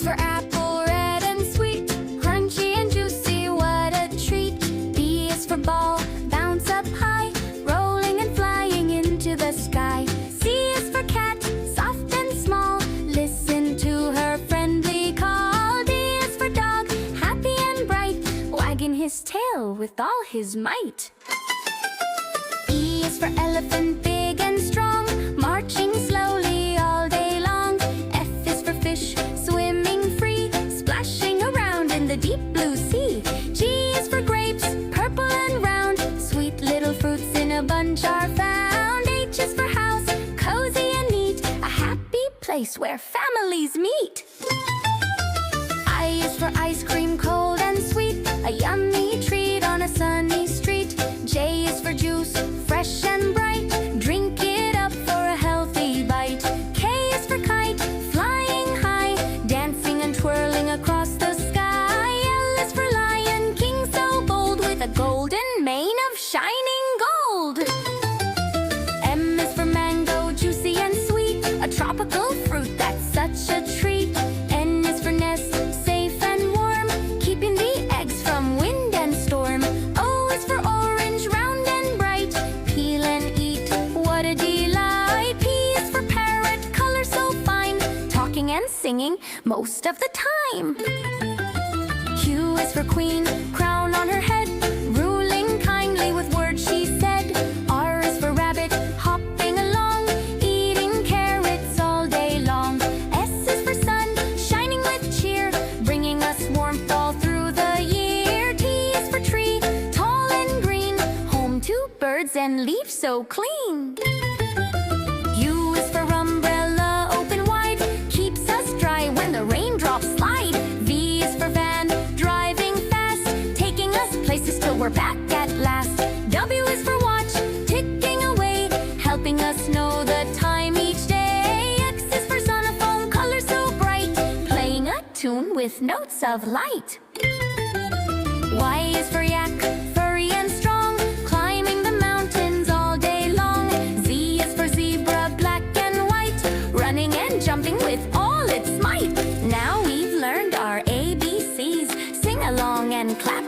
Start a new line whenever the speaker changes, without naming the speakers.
for apple, red and sweet, crunchy and juicy, what a treat. B is for ball, bounce up high, rolling and flying into the sky. C is for cat, soft and small, listen to her friendly call. D is for dog, happy and bright, wagging his tail with all his might. E is for elephant, big and strong, marching slowly all day long. F is for fish, swimming free, splashing around in the deep blue sea. G is for grapes, purple and round, sweet little fruits in a bunch are found. H is for house, cozy and neat, a happy place where families meet. I is for ice cream, cold and sweet, a yummy treat on a sunny street. J is for juice, fresh and bright, drink it up for a healthy bite. K is for kite, flying high, dancing and twirling across the sky. L is for lion, king so bold, with a golden mane of shining gold. M is for mango, juicy and sweet, a tropical fruit that's such a treat. N is for nest, safe and warm, keeping the eggs from wind and storm. O is for orange, round and bright, peel and eat, what a delight. P is for parrot, color so fine, talking and singing most of the time. Q is for queen, crown on her head, ruling kindly with words she said. R is for rabbit, hopping along, eating carrots all day long. S is for sun, shining with cheer, bringing us warmth all through the year. T is for tree, tall and green, home to birds and leaves so clean. U is for umbrella, open wide, keeps us dry when the raindrops slide. V is for van, driving fast, taking us places till we're back at last. W is for watch, ticking away, helping us know the time each day. X is for sonophone, color so bright, playing a tune with notes of light. Y is for yak, furry and strong, climbing the mountains all day long. Z is for zebra, black and white, running and jumping with all its might. Now we've learned our ABCs, sing along and clap